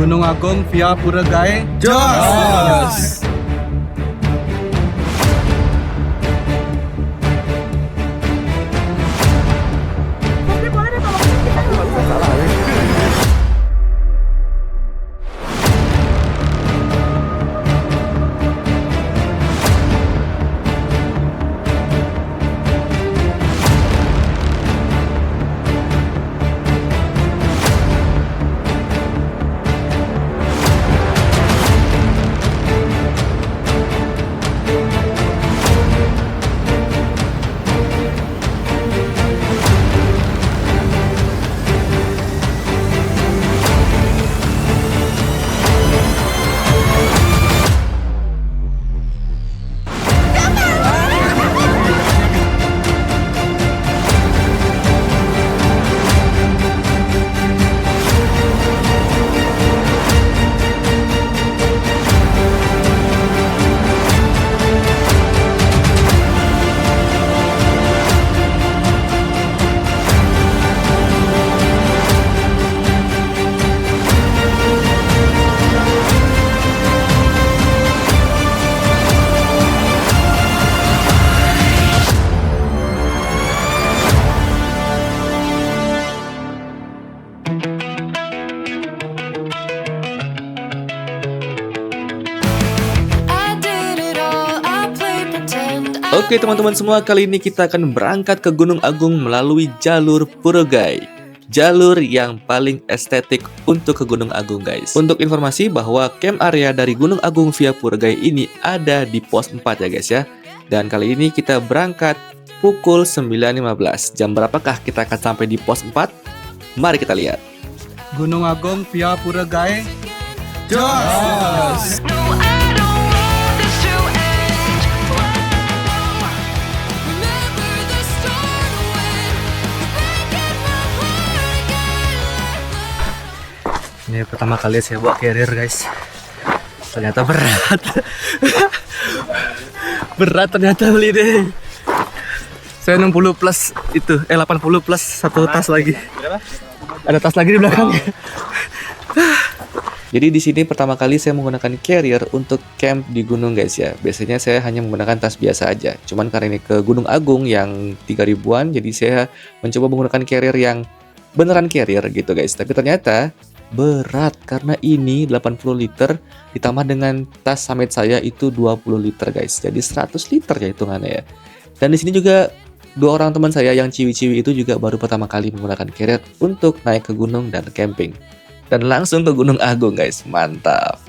Gunung Agung via Puregai. Jos! Oke teman-teman semua, kali ini kita akan berangkat ke Gunung Agung melalui jalur Puregai. Jalur yang paling estetik untuk ke Gunung Agung guys. Untuk informasi bahwa camp area dari Gunung Agung via Puregai ini ada di pos 4 ya guys ya. Dan kali ini kita berangkat pukul 9.15. Jam berapakah kita akan sampai di pos 4? Mari kita lihat. Gunung Agung via Puregai. Jos! Ini pertama kali saya bawa carrier guys. Ternyata berat. Berat ternyata beli deh. Saya 60 plus itu, 80 plus satu tas lagi. Ada tas lagi di belakangnya. Jadi di sini pertama kali saya menggunakan carrier untuk camp di gunung guys ya. Biasanya saya hanya menggunakan tas biasa aja. Cuman karena ini ke Gunung Agung yang 3000-an, jadi saya mencoba menggunakan carrier yang beneran carrier gitu guys. Tapi ternyata berat karena ini 80 liter ditambah dengan tas summit saya itu 20 liter guys. Jadi 100 liter ya hitungannya ya. Dan di sini juga dua orang teman saya yang ciwi-ciwi itu juga baru pertama kali menggunakan carrier untuk naik ke gunung dan camping. Dan langsung ke Gunung Agung guys. Mantap.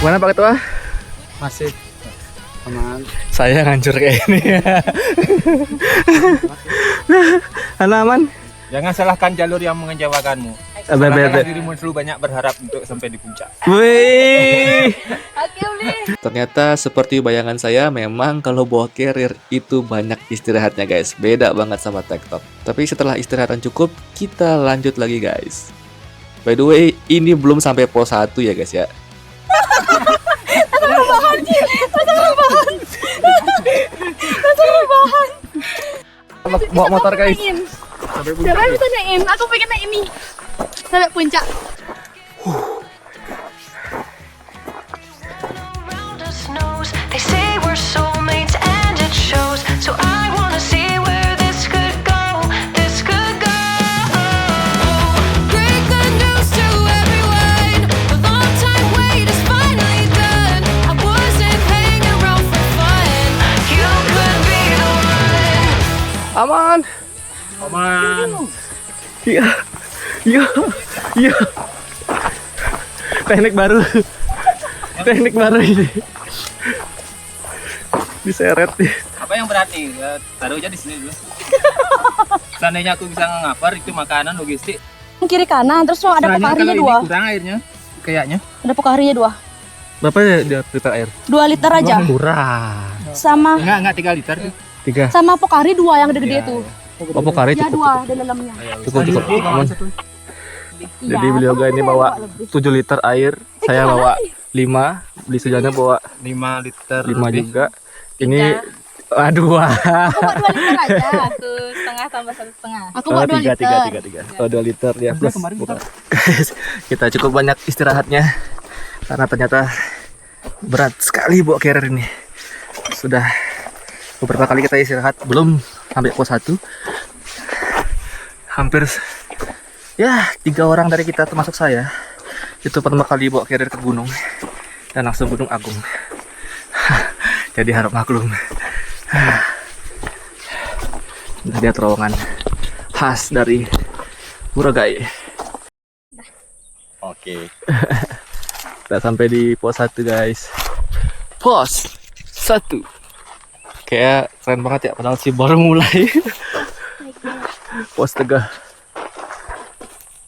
Mana Pak Ketua? Masih aman. Saya ngancur kayak ini. Aman. Jangan salahkan jalur yang mengecewakanmu. Salahkan dirimu selalu banyak berharap untuk sampai di puncak. Wih. Ternyata seperti bayangan saya, memang kalau bawa carrier itu banyak istirahatnya guys. Beda banget sama tektok. Tapi setelah istirahat cukup, kita lanjut lagi guys. By the way, ini belum sampai pos 1 ya guys ya. Bawa motor guys. Jangan bisa naikin, aku pengen naik ini sampai puncak. Aman. Iya. Teknik baru ini. Diseret nih. Apa yang berarti? Taruh aja di sini dulu. Seandainya aku bisa ngapar itu makanan logistik. Kiri kanan, terus ada pokarinya 2. Kurang airnya, kayaknya. Ada pokarinya 2. Berapa ya dia liter air? 2 liter aja. Kurang. Sama Enggak 3 liter. 3. sama pokari 2 yang gede-gede tuh. Bawa Pokari Ya cukup. dua di dalamnya. Cukup. Aman. Jadi Iya, beliau tapi ini saya bawa lebih. 7 liter air, saya bawa 5, beli sejana bawa 5 liter 5 juga. Ini aduh. Aku bawa 2 liter aja. 1,5 tambah 1,5. Aku bawa 2 liter. 3. Oh, 2 liter ya plus. Guys, kita cukup banyak istirahatnya karena ternyata berat sekali bawa carrier ini. Sudah beberapa kali kita istirahat, belum sampai pos 1. Hampir ya 3 orang dari kita termasuk saya itu pertama kali bawa carrier ke gunung dan langsung Gunung Agung. Jadi harap maklum. Lihat terowongan khas dari Buragai. Oke. Kita sampai di pos 1 guys. Pos 1. Kayak keren banget ya, padahal sih baru mulai. Pos Tegah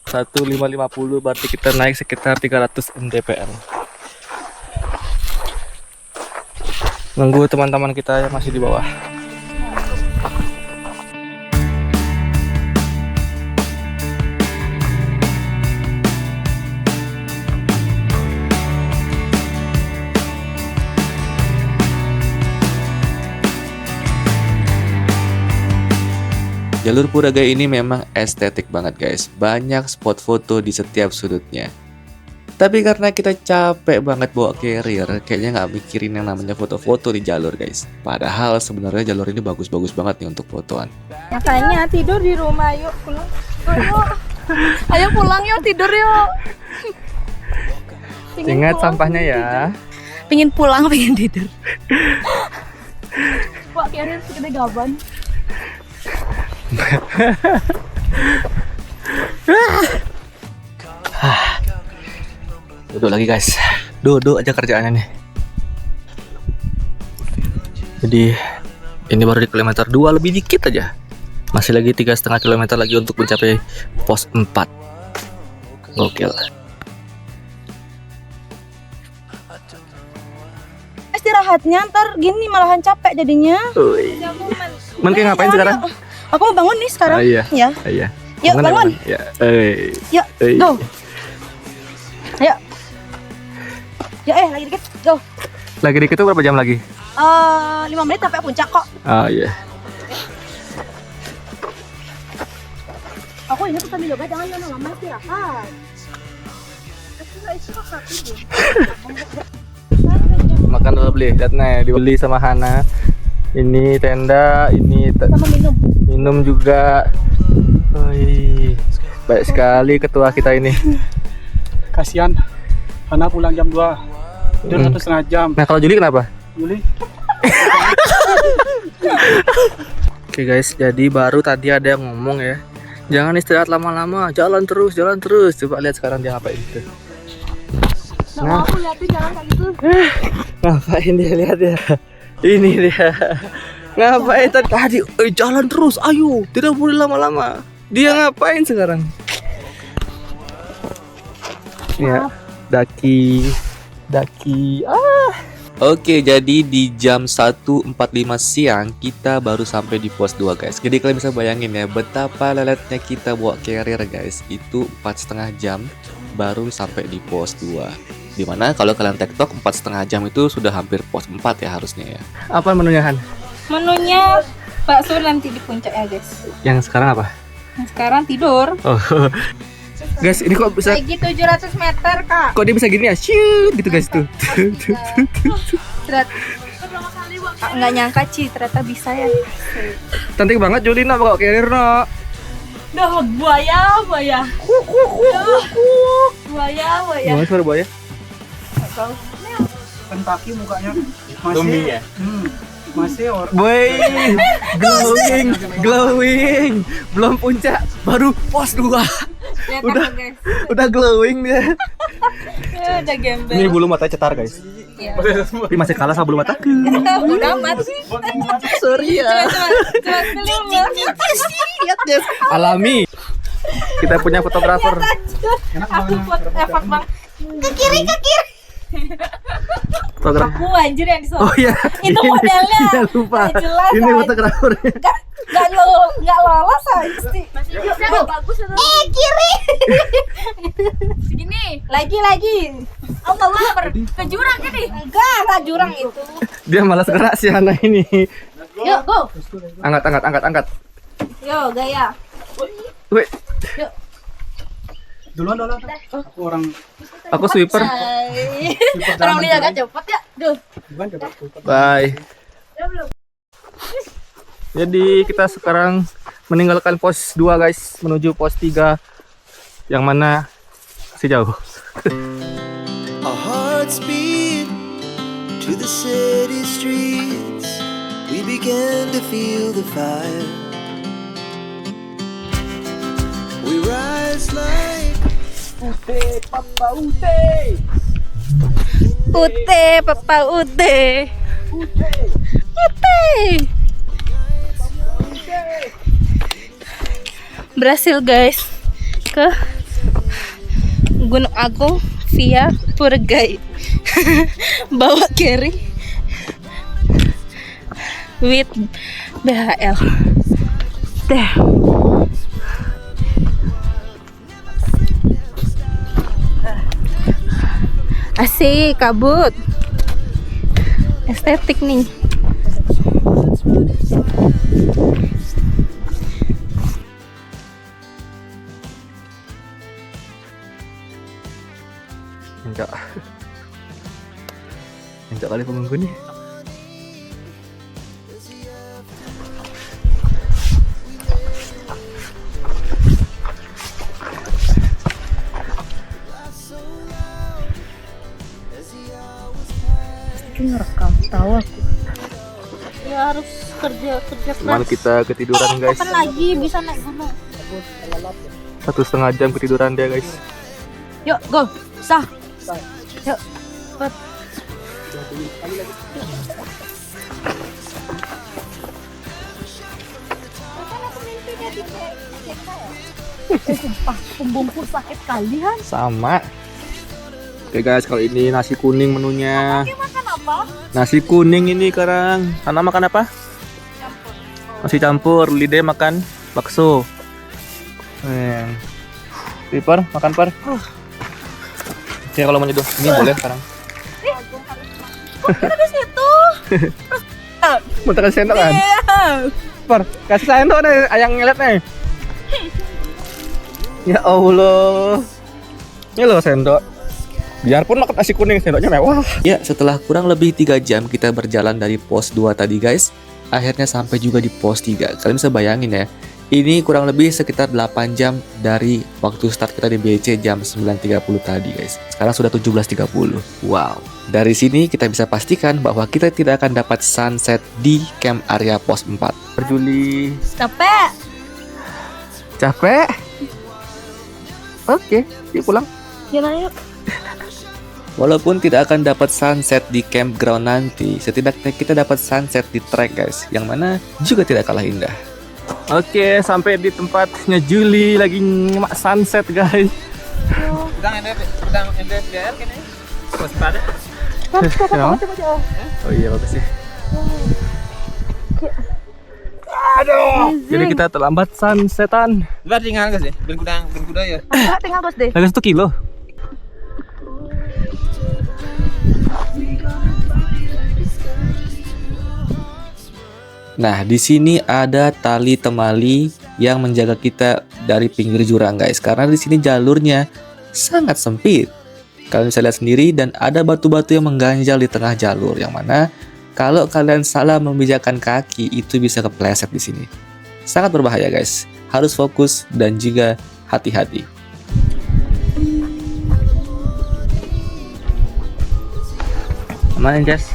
1550, berarti kita naik sekitar 300 mdpl. Nunggu teman-teman kita yang masih di bawah. Jalur Buragai ini memang estetik banget guys, banyak spot foto di setiap sudutnya. Tapi karena kita capek banget bawa carrier, kayaknya nggak mikirin yang namanya foto-foto di jalur guys. Padahal sebenarnya jalur ini bagus-bagus banget nih untuk fotoan. Makanya tidur di rumah, yuk pulang. Ayo pulang yuk, tidur yuk. Ingat sampahnya ya. Pengen pulang, pengen tidur. Pak carrier segede gaban. Duduk lagi guys. Duduk aja kerjaannya nih. Jadi ini baru di kilometer 2 lebih dikit aja. Masih lagi 3,5 kilometer lagi untuk mencapai pos 4. Gokil. Istirahatnya ntar gini malahan capek jadinya. Men kayak ngapain sekarang? Aku mau bangun nih sekarang. Ah, iya. Ya. Iya. Yuk bangun. Ya. Yuk. Go. Ayo. Ya lagi dikit. Go. Lagi dikit tuh berapa jam lagi? 5 menit sampai puncak kok. Oh iya. Aku ini tuh sambil yoga jangan lama-lama istirahat. Makan dulu beli. Lihat nih, dibeli sama Hana. Ini tenda, ini Sama minum. minum juga. Wih, baik sekali ketua kita ini. Kasihan karena pulang jam 2 tidur 1,5 jam. Nah kalau Juli kenapa? Juli Oke guys, jadi baru tadi ada yang ngomong ya, jangan istirahat lama-lama, jalan terus. Coba lihat sekarang dia ngapain itu. Nah, aku liatin jalan kayak gitu. Ngapain dia, lihat ya. Ini dia. Ngapain tadi? Jalan terus, ayo, tidak boleh lama-lama. Dia ngapain sekarang? Ya, daki. Oke, jadi di jam 1.45 siang kita baru sampai di pos 2 guys. Jadi kalian bisa bayangin ya betapa leletnya kita bawa carrier guys. Itu 4,5 jam baru sampai di pos 2. Dimana kalau kalian tektok 4,5 jam itu sudah hampir pos 4 ya harusnya ya. Apa menunya Han? Menunya bakso nanti di puncak ya guys. Yang sekarang apa? Nah, sekarang tidur. Oh. Guys, ini kok bisa, Lagi 700 meter kak. kok dia bisa gini ya? Shoot gitu guys tuh. Nggak nyangka Ci, ternyata bisa ya. Cantik banget Julina bawa carrier no. Dah buaya. Buaya. Gimana suara buaya? kan kaki mukanya masih masih Boy, glowing. Belum puncak, baru pos 2. Lihat Udah. aku guys. Udah glowing dia. Udah gembel. Ini bulu mata cetar guys. Iya. Tapi masih kalah sama bulu mata. Udah amat. Sorry ya. Coba film. Lihat guys, alami. Kita punya fotografer. Aku buat efek bang. Ke kiri. Fotografer. Aku anjir yang Oh iya. Itu modelnya. Iya, lupa. Nggak jelas, Ini anjir. fotografernya. Nggak lolos aja sih. Udah bagus ya. Kiri. Segini. Lagi. Oh nggak lapar. Ke jurang ini. Enggak jurang itu. Dia malas gerak si anak ini. Yuk, go. Angkat. Yo, gaya. Wih, Duluan. Aku orang aku sweeper. Orang ini agak cepat ya. Duh. bukan dapat foto. Bye. Jadi kita sekarang meninggalkan pos 2 guys, menuju pos 3 yang mana masih jauh. Our hearts beat to the city streets. We began to feel the fire. We rise like Ute, papa ute. Berhasil guys ke Gunung Agung via tour guide. Bawa carry with BHL. Teh. Asik, kabut. Estetik nih. Enggak kali penunggu nih. Ngerekam, tahu aku. Ya harus kerja Cuman kita ketiduran guys. Kapan lagi bisa naik gunung? 1,5 jam ketiduran dia guys. Yuk, go. Sah. Yuk. Cepat. Sumpah, punggungku sakit kali Han. Sama. Oke guys, kali ini nasi kuning menunya. Makan apa? Nasi kuning ini sekarang. Hana makan apa? Nasi campur. Lide makan bakso. Piper makan par. Ya kalau mau nyeduh ini boleh sekarang. Kita di situ. Mau tekan sendok kan? Iya. Par, kasih sendok nih, ayang ngelet nih. Ya Allah. Ini loh sendok. Biarpun makan nasi kuning, sendoknya mewah. Ya, setelah kurang lebih 3 jam kita berjalan dari pos 2 tadi guys, akhirnya sampai juga di pos 3. Kalian bisa bayangin ya, ini kurang lebih sekitar 8 jam dari waktu start kita di BC jam 9.30 tadi guys. Sekarang sudah 17.30. Wow. Dari sini kita bisa pastikan bahwa kita tidak akan dapat sunset di camp area pos 4. Juli. Capek. Capek? Oke, yuk pulang. Yuk. Walaupun tidak akan dapat sunset di campground nanti, setidaknya kita dapat sunset di trek guys, yang mana juga tidak kalah indah. Oke, sampai di tempatnya Juli lagi nyemak sunset guys. Udang NDFGR kan ya? Masih pada? Kenapa? Oh iya bagus sih. Aduh. Jadi kita terlambat sunsetan. Luar tinggal guys ya? Ben kuda ya? Enggak, tinggal terus deh. Lagi 1 kilo. Nah, di sini ada tali temali yang menjaga kita dari pinggir jurang guys, karena di sini jalurnya sangat sempit. Kalian bisa lihat sendiri dan ada batu-batu yang mengganjal di tengah jalur, yang mana kalau kalian salah memijakkan kaki itu bisa kepleset di sini. Sangat berbahaya guys. Harus fokus dan juga hati-hati. Aman guys.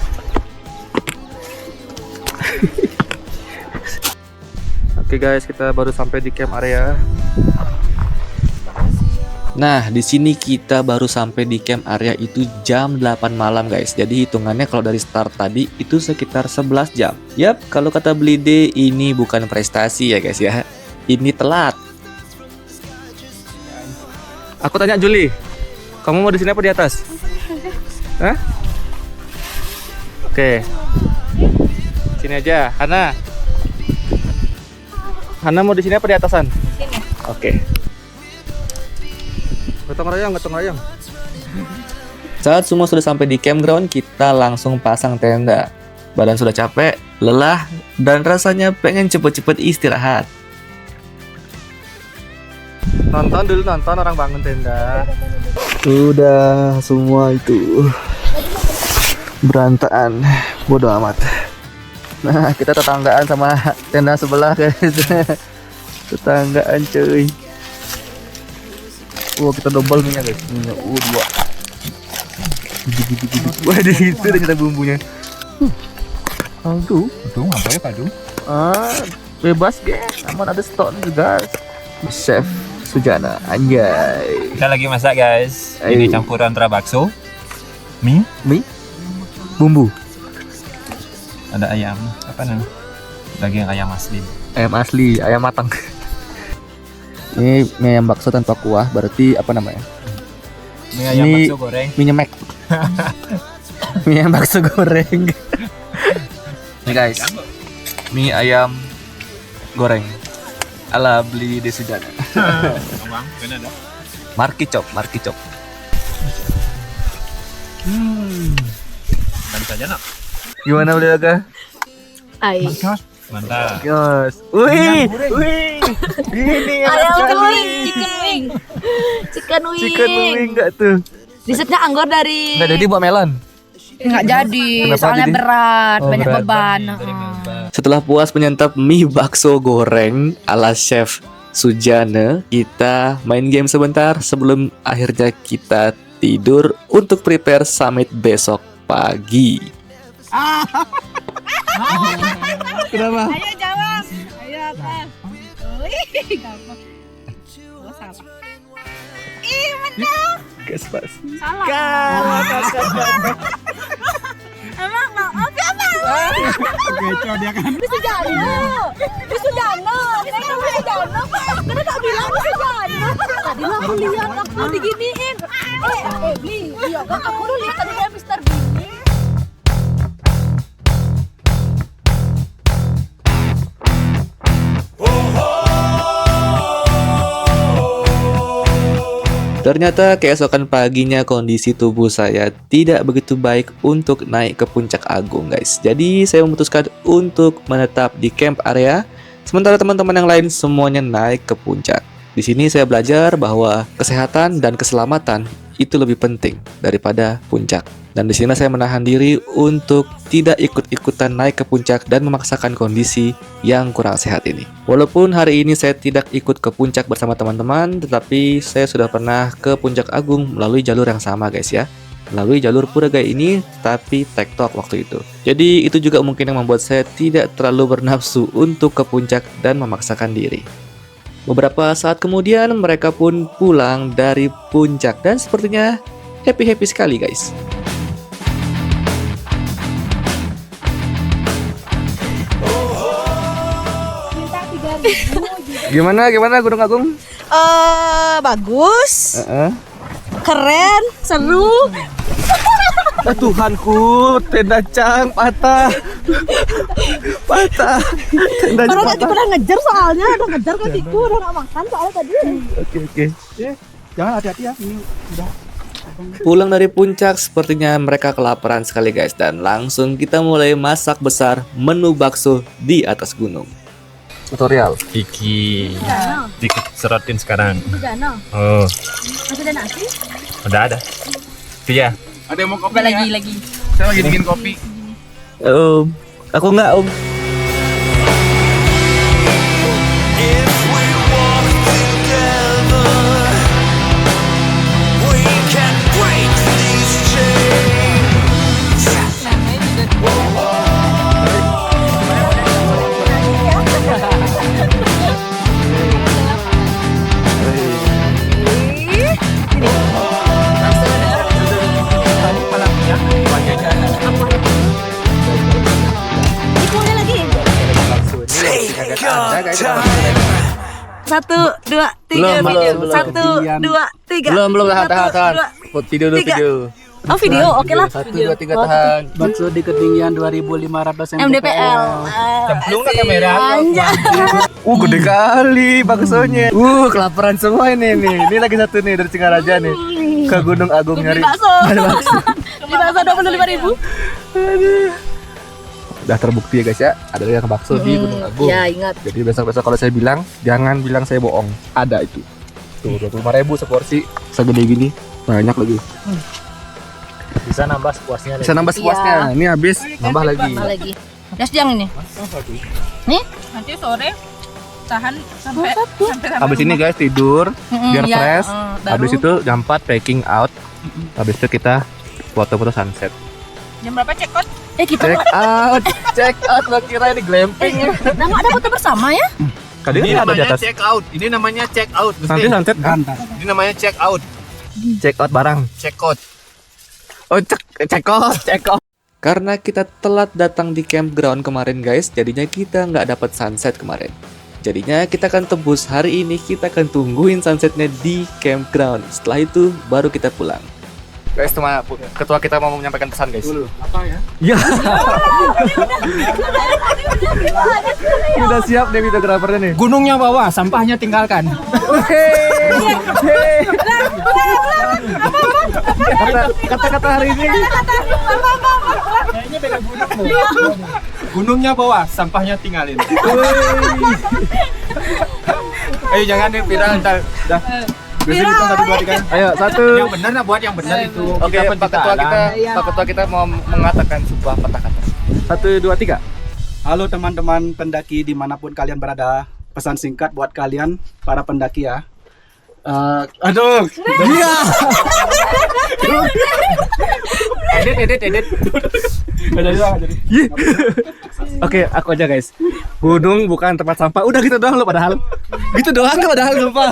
Oke guys, kita baru sampai di camp area. Nah, di sini kita baru sampai di camp area itu jam 8 malam guys. Jadi hitungannya kalau dari start tadi itu sekitar 11 jam. Yap, kalau kata Blide ini bukan prestasi ya guys ya. Ini telat. Aku tanya Juli, kamu mau di sini apa di atas? Hah? Oke. Sini aja, Hana. Hana mau di sini apa di atasan? Sini. Oke. Gotong royong. Saat semua sudah sampai di campground, kita langsung pasang tenda. Badan sudah capek, lelah, dan rasanya pengen cepet-cepet istirahat. Nonton orang bangun tenda. Udah semua itu berantakan, bodo amat. Nah, kita tetanggaan sama tenda sebelah guys. Tetanggaan cuy. Kita double minyak guys. Minyak dua. Wah, di situ udah nyata bumbunya. Kaldu. Itu apa ya kaldu? Bebas guys. Aman ada stok juga. Chef Sujana, anjay. Kita lagi masak guys. Ayo. Ini campuran antara bakso, mie, Bumbu. ada ayam, apa namanya? Daging ayam asli. Ayam asli, ayam matang. Ini mie ayam bakso tanpa kuah, berarti apa namanya? Mie ayam Ini- bakso goreng. Mie nyemek. Mie ayam bakso goreng. Nih guys, mie ayam goreng ala beli di Sujana. Bang, benar dah. Marki Chop. Tadi saja nak. Gimana beli aga? Ai. Mantap. Yos. Wih. Ini Ayam enak sekali. wing, chicken wing. Chicken wing enggak tuh? Risetnya anggur dari. Enggak jadi buat melon. Nggak jadi, Kenapa soalnya jadi? berat, Oh, banyak berat. beban. Setelah puas menyantap mie bakso goreng ala Chef Sujana, kita main game sebentar sebelum akhirnya kita tidur untuk prepare summit besok pagi. Kenapa? Ayo jawab. Ayo apa? Wih, gampang. Oh, salah. Gas pas. Salah. Emang maaf ya, Bang. Kecoh dia kan. Sujana. Saya kan Sujana. Karena tak bilang Sujana. Tadi lah aku lihat aku diginiin. Beli. Iya kan aku dulu lihat tadi kayak Mr. Bean. Ternyata keesokan paginya kondisi tubuh saya tidak begitu baik untuk naik ke puncak agung guys. Jadi saya memutuskan untuk menetap di camp area, sementara teman-teman yang lain semuanya naik ke puncak. Di sini saya belajar bahwa kesehatan dan keselamatan itu lebih penting daripada puncak. Dan di sini saya menahan diri untuk tidak ikut-ikutan naik ke puncak dan memaksakan kondisi yang kurang sehat ini. Walaupun hari ini saya tidak ikut ke puncak bersama teman-teman, tetapi saya sudah pernah ke Puncak Agung melalui jalur yang sama guys ya. Melalui jalur Puragaya ini, tapi tektok waktu itu. Jadi itu juga mungkin yang membuat saya tidak terlalu bernafsu untuk ke puncak dan memaksakan diri. Beberapa saat kemudian mereka pun pulang dari puncak dan sepertinya happy-happy sekali guys. Gimana Gunung Agung? Bagus, keren, seru. Tuhanku, tenda Cang patah. Tendanya Orang tadi patah. pernah ngejar soalnya, udah ngejar kan tiku, udah nggak makan soalnya tadi. Oke. Jangan hati-hati ya. Ini udah. Pulang dari puncak sepertinya mereka kelaparan sekali guys, dan langsung kita mulai masak besar menu bakso di atas gunung. Tutorial. Iki. Serotin sekarang. Sujana, Oh, masih ada nasi? udah ada. Itu ya. Ada yang mau kopi? Lagi. Saya lagi bikin kopi. Aku enggak Om. If we walk together, we can break these chains. Ikulnya lagi. Take your time. 1, 2, 3 Belum. video. 1, 2, 3. Belum Satu, tahan. dua, Video dulu tiga. video. Oh video, oke lah. 1, 2, 3 tahan. Bakso di ketinggian 2.500 MDPL. Cemplung ke kamera. Anjay. Gede kali baksonya. Kelaparan semua ini nih. Ini lagi satu nih dari Singaraja nih. Ke Gunung Agung nyari. Bakso. Ada bakso. Di bakso 25.000. Udah terbukti ya guys ya. Ada yang bakso di Gunung Agung. Ya ingat. Jadi besok-besok kalau saya bilang, jangan bilang saya bohong. Ada itu. Tuh 25.000 seporsi. Segede gini. Banyak lagi. Bisa nambah sepuasnya. Bisa nambah sepuasnya. Ini habis nambah lagi. Mana lagi? Das jang ini. Nih? Nanti sore tahan sampai Habis ini guys tidur biar iya, fresh. baru- Habis itu jam 4 packing out. Habis itu kita foto-foto sunset. jam berapa check out? Kita Check out. Lo kira ini glamping ya? ada foto bersama ya? Kalian Ini ada di namanya atas. check out. Ini namanya check out. Nanti sunset Gantar. Ini namanya check out. check out barang. Check out. Oh check out. Karena kita telat datang di campground kemarin guys, jadinya kita nggak dapat sunset kemarin. Jadinya kita akan tebus hari ini, kita akan tungguin sunsetnya di campground. Setelah itu baru kita pulang. Guys, cuma ketua kita mau menyampaikan pesan guys. Apa ya? Ya. Udah siap nih videografernya nih. Gunungnya bawah, sampahnya tinggalkan. Kata-kata hari ini. Gunungnya bawah, sampahnya tinggalin. Ayo jangan nih viral ntar. Dah. Biasanya kita 1, 2, 3. Ayo 1. Yang benar lah buat yang benar itu. Oke, Pak Ketua kita mau mengatakan sebuah kata-kata. 1, 2, 3. Halo teman-teman pendaki dimanapun kalian berada. Pesan singkat buat kalian para pendaki ya. Aduh. Iya. Edit. Oke, aku aja guys. Gunung bukan tempat sampah. Udah gitu doang lo padahal. Gitu doang lo padahal sumpah.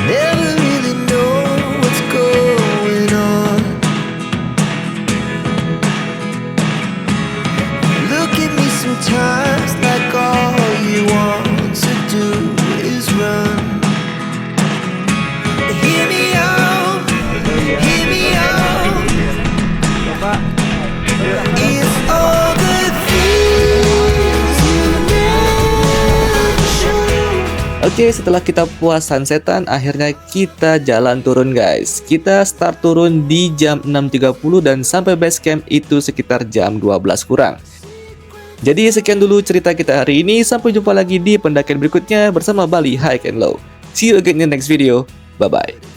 Never really know what's going on. Look at me sometimes like all you want to do is run. Hear me out, hear me out. It's all the things you never show. Oke, setelah kita puas sunsetan, akhirnya kita jalan turun guys. Kita start turun di jam 6.30 dan sampai base camp itu sekitar jam 12 kurang. Jadi sekian dulu cerita kita hari ini. Sampai jumpa lagi di pendakian berikutnya bersama Bali Hike and Low. See you again in the next video. Bye-bye.